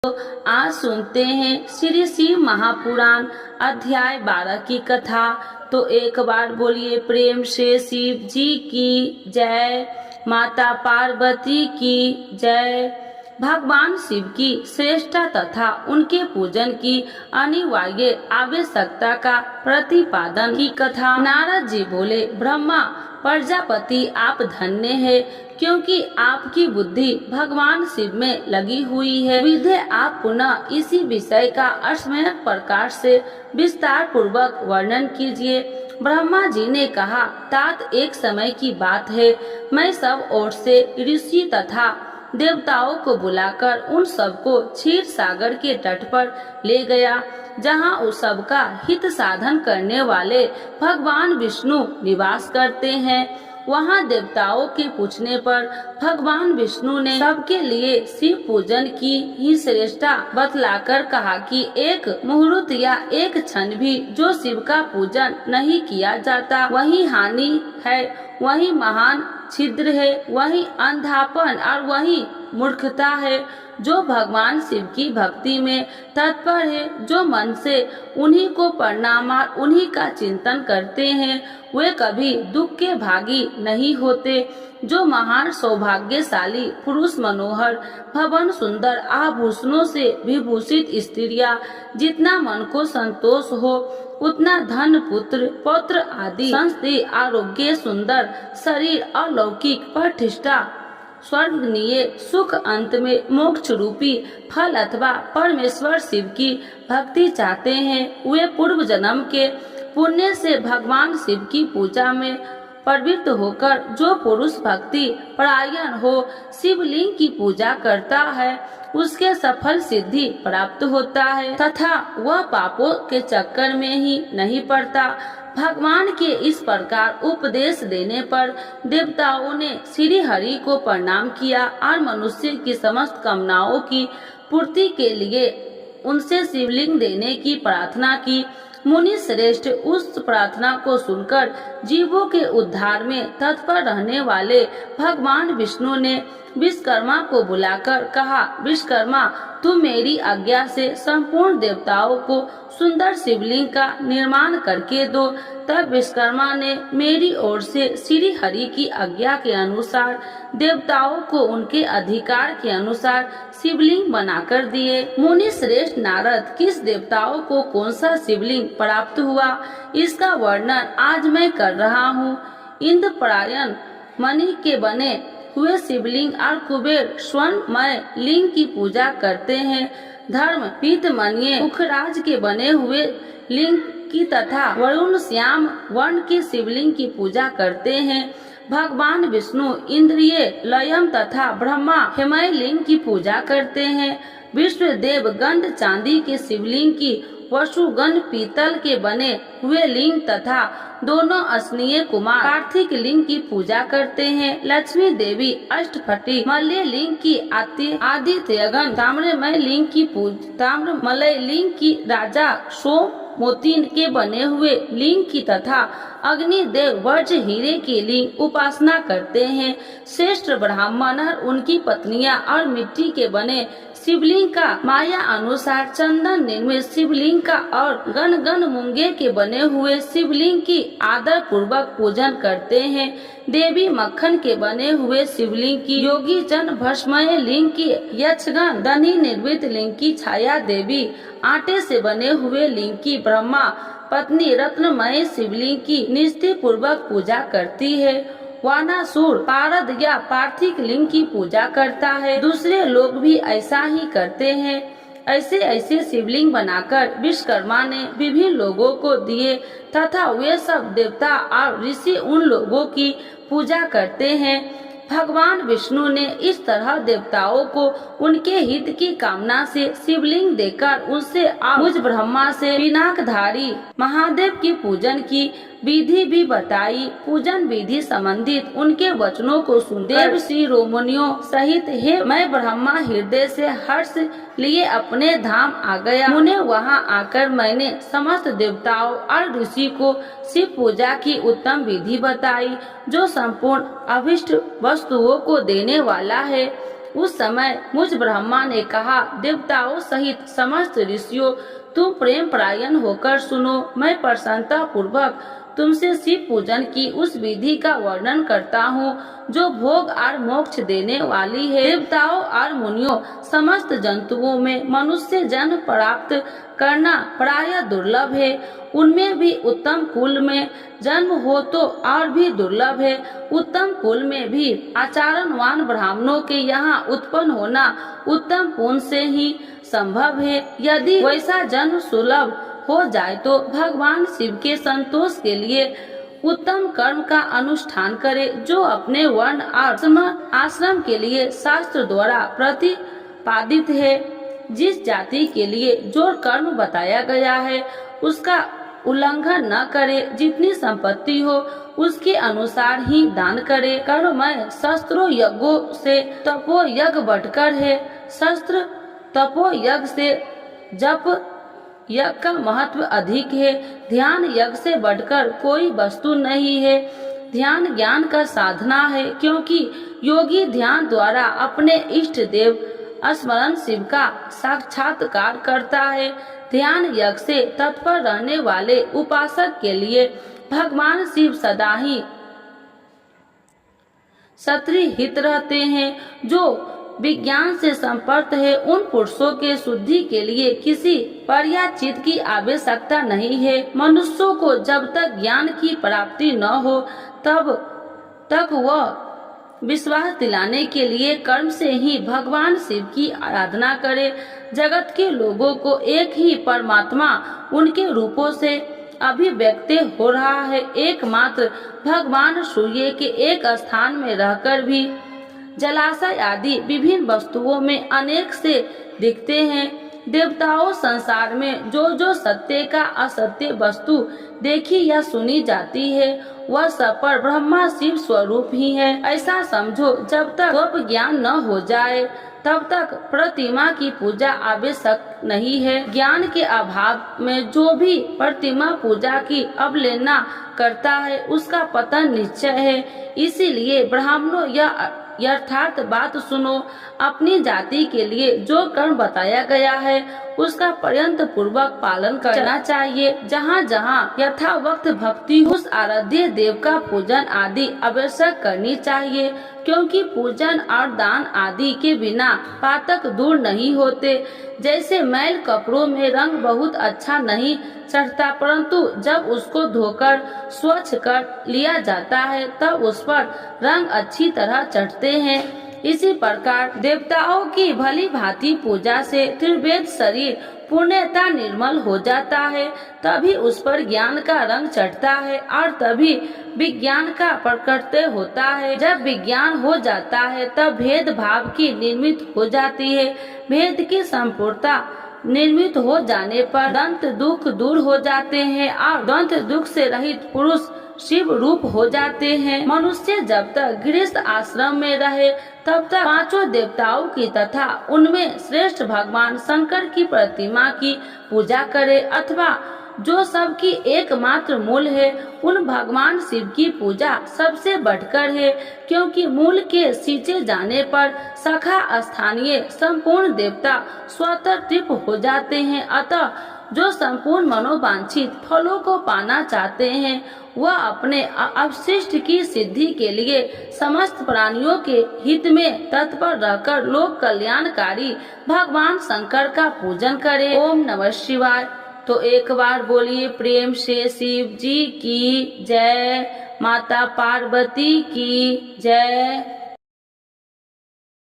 आज सुनते हैं श्री शिव महापुराण अध्याय 12 की कथा। तो एक बार बोलिए प्रेम से शिव जी की जय, माता पार्वती की जय। भगवान शिव की श्रेष्ठता तथा उनके पूजन की अनिवार्य आवश्यकता का प्रतिपादन की कथा। नारद जी बोले, ब्रह्मा प्रजापति आप धन्य है, क्योंकि आपकी बुद्धि भगवान शिव में लगी हुई है। विधे आप पुनः इसी विषय का अस्मय प्रकार से विस्तार पूर्वक वर्णन कीजिए। ब्रह्मा जी ने कहा, तात एक समय की बात है, मैं सब ओर से ऋषि तथा देवताओं को बुलाकर उन सबको क्षीर सागर के तट पर ले गया, जहाँ उस सबका हित साधन करने वाले भगवान विष्णु निवास करते हैं। वहाँ देवताओं के पूछने पर भगवान विष्णु ने सबके लिए शिव पूजन की ही श्रेष्ठता बतलाकर कहा कि एक मुहूर्त या एक क्षण भी जो शिव का पूजन नहीं किया जाता, वही हानि है, वही महान छिद्र है, वही अंधापन और वही मूर्खता है। जो भगवान शिव की भक्ति में तत्पर है, जो मन से उन्हीं को प्रणाम और उन्हीं का चिंतन करते हैं, वे कभी दुख के भागी नहीं होते। जो महान सौभाग्यशाली पुरुष मनोहर भवन सुंदर आभूषणों से विभूषित स्त्रियां जितना मन को संतोष हो, उतना धन पुत्र पौत्र आदि संस्ति आरोग्य सुंदर शरीर अलौकिक प्रतिष्ठा स्वर्गनीय सुख अंत में मोक्ष रूपी फल अथवा परमेश्वर शिव की भक्ति चाहते हैं, वे पूर्व जन्म के पुण्य से भगवान शिव की पूजा में प्रवृत्त होकर जो पुरुष भक्ति परायण हो शिवलिंग की पूजा करता है, उसके सफल सिद्धि प्राप्त होता है तथा वह पापों के चक्कर में ही नहीं पड़ता। भगवान के इस प्रकार उपदेश देने पर देवताओं ने श्री हरि को प्रणाम किया और मनुष्य की समस्त कामनाओं की पूर्ति के लिए उनसे शिवलिंग देने की प्रार्थना की। मुनि श्रेष्ठ उस प्रार्थना को सुनकर जीवों के उद्धार में तत्पर रहने वाले भगवान विष्णु ने विश्वकर्मा को बुलाकर कहा, विश्वकर्मा तुम मेरी आज्ञा से संपूर्ण देवताओं को सुंदर शिवलिंग का निर्माण करके दो। तब विश्वकर्मा ने मेरी ओर से श्री हरि की आज्ञा के अनुसार देवताओं को उनके अधिकार के अनुसार शिवलिंग बनाकर दिए। मुनि श्रेष्ठ नारद, किस देवताओं को कौन सा शिवलिंग प्राप्त हुआ, इसका वर्णन आज मैं कर रहा हूँ। इंद्रपरायण मणि के बने हुए शिवलिंग और कुबेर स्वर्णमय लिंग की पूजा करते हैं। धर्म पीतमणि मुखराज के बने हुए लिंग की तथा वरुण श्याम वर्ण के शिवलिंग की पूजा करते हैं। भगवान विष्णु इंद्रिय लयम तथा ब्रह्मा हेमय लिंग की पूजा करते हैं। विष्णु देव गंध चांदी के शिवलिंग की, वसुगण पीतल के बने हुए लिंग तथा दोनों असनीय कुमार कार्तिक लिंग की पूजा करते हैं। लक्ष्मी देवी अष्टफटी मल्य लिंग की, आदित्यगण ताम्रमय लिंग की ताम्रमलय लिंग की, राजा सोम मोती के बने हुए लिंग की तथा अग्निदेव वज्र हीरे की लिंग उपासना करते हैं। श्रेष्ठ ब्राह्मण और उनकी पत्नियां और मिट्टी के बने शिवलिंग का, माया अनुसार चंदन निर्मित शिवलिंग का और गण गण मूंगे के बने हुए शिवलिंग की आदर पूर्वक पूजन करते हैं। देवी मक्खन के बने हुए शिवलिंग की, योगी जन भस्मय लिंग की, यक्षगण धनी निर्मित लिंग की, छाया देवी आटे से बने हुए लिंग की, ब्रह्मा पत्नी रत्नमय शिवलिंग की निष्ठा पूर्वक पूजा करती है। वानासुर पारद या पार्थिव लिंग की पूजा करता है। दूसरे लोग भी ऐसा ही करते हैं। ऐसे ऐसे शिवलिंग बनाकर विश्वकर्मा ने विभिन्न लोगों को दिए तथा वे सब देवता और ऋषि उन लोगों की पूजा करते हैं। भगवान विष्णु ने इस तरह देवताओं को उनके हित की कामना से शिवलिंग देकर उनसे मुझ ब्रह्मा से पिनाकधारी महादेव की पूजन की विधि भी बताई। पूजन विधि संबंधित उनके वचनों को सुनकर देव श्री रोमनियों सहित हे मैं ब्रह्मा हृदय से हर्ष लिए अपने धाम आ गया। उन्हें वहां आकर मैंने समस्त देवताओं और ऋषि को शिव पूजा की उत्तम विधि बताई, जो संपूर्ण अभिष्ट वस्तुओं को देने वाला है। उस समय मुझ ब्रह्मा ने कहा, देवताओं सहित समस्त ऋषियों, तुम प्रेम परायण होकर सुनो। मैं प्रसन्नता पूर्वक तुमसे शिव पूजन की उस विधि का वर्णन करता हूँ जो भोग और मोक्ष देने वाली है। देवताओं और मुनियों, समस्त जंतुओं में मनुष्य जन्म प्राप्त करना प्रायः दुर्लभ है। उनमें भी उत्तम कुल में जन्म हो तो और भी दुर्लभ है। उत्तम कुल में भी आचरणवान ब्राह्मणों के यहाँ उत्पन्न होना उत्तम पुण्य से ही संभव है। यदि वैसा जन्म सुलभ हो जाए तो भगवान शिव के संतोष के लिए उत्तम कर्म का अनुष्ठान करे, जो अपने वर्ण और आश्रम के लिए शास्त्र द्वारा प्रतिपादित है। जिस जाति के लिए जो कर्म बताया गया है उसका उल्लंघन न करे। जितनी संपत्ति हो उसके अनुसार ही दान करे। कर्ममय शस्त्रों यज्ञों से तपो यज्ञ बढ़कर है। शस्त्र तपो यज्ञ से जप यज्ञ का महत्व अधिक है। ध्यान यज्ञ से बढ़कर कोई वस्तु नहीं है। ध्यान ज्ञान का साधना है, क्योंकि योगी ध्यान द्वारा अपने इष्ट देव स्मरण शिव का साक्षात्कार करता है। ध्यान यज्ञ से तत्पर रहने वाले उपासक के लिए भगवान शिव सदा ही सत्री हित रहते हैं। जो विज्ञान से संपर्क है, उन पुरुषों के शुद्धि के लिए किसी पर्याचित की आवश्यकता नहीं है। मनुष्यों को जब तक ज्ञान की प्राप्ति न हो तब तक वह विश्वास दिलाने के लिए कर्म से ही भगवान शिव की आराधना करे। जगत के लोगों को एक ही परमात्मा उनके रूपों से अभिव्यक्त हो रहा है। एकमात्र भगवान सूर्य के एक स्थान में रहकर भी जलाशय आदि विभिन्न वस्तुओं में अनेक से दिखते हैं। देवताओं, संसार में जो सत्य का असत्य वस्तु देखी या सुनी जाती है वह सब पर ब्रह्मा शिव स्वरूप ही है। ऐसा समझो, जब तक स्वरूप ज्ञान न हो जाए तब तक प्रतिमा की पूजा आवश्यक नहीं है। ज्ञान के अभाव में जो भी प्रतिमा पूजा की अवहेलना करता है उसका पतन निश्चय है। इसीलिए ब्राह्मणों यह यथार्थ बात सुनो। अपनी जाति के लिए जो कर्म बताया गया है उसका पर्यंत पूर्वक पालन करना चाहिए। जहाँ जहाँ यथावक्त भक्ति उस आराध्य देव का पूजन आदि आवश्यक करनी चाहिए, क्योंकि पूजन और दान आदि के बिना पातक दूर नहीं होते। जैसे मैल कपड़ों में रंग बहुत अच्छा नहीं चढ़ता, परंतु जब उसको धोकर स्वच्छ कर लिया जाता है तब उस पर रंग अच्छी तरह चढ़ते हैं। इसी प्रकार देवताओं की भली भांति पूजा से त्रिवेद शरीर पूर्णतः निर्मल हो जाता है, तभी उस पर ज्ञान का रंग चढ़ता है और तभी विज्ञान का प्रकट होता है। जब विज्ञान हो जाता है तब भेद भाव की निर्मित हो जाती है। भेद की संपूर्णता निर्मित हो जाने पर दंत दुख दूर हो जाते हैं और दंत दुख से रहित पुरुष शिव रूप हो जाते हैं। मनुष्य जब तक गृहस्थ आश्रम में रहे तब तक पांचों देवताओं की तथा उनमें श्रेष्ठ भगवान शंकर की प्रतिमा की पूजा करे, अथवा जो सबकी एकमात्र मूल है उन भगवान शिव की पूजा सबसे बढ़कर है, क्योंकि मूल के सींचे जाने पर सखा स्थानीय संपूर्ण देवता स्वतः तृप्त हो जाते हैं। अतः जो संपूर्ण मनोवांछित फलों को पाना चाहते हैं वह अपने अवशिष्ट की सिद्धि के लिए समस्त प्राणियों के हित में तत्पर रहकर लोक कल्याणकारी भगवान शंकर का पूजन करे। ओम नमः शिवाय। तो एक बार बोलिए प्रेम से शिव जी की जय, माता पार्वती की जय।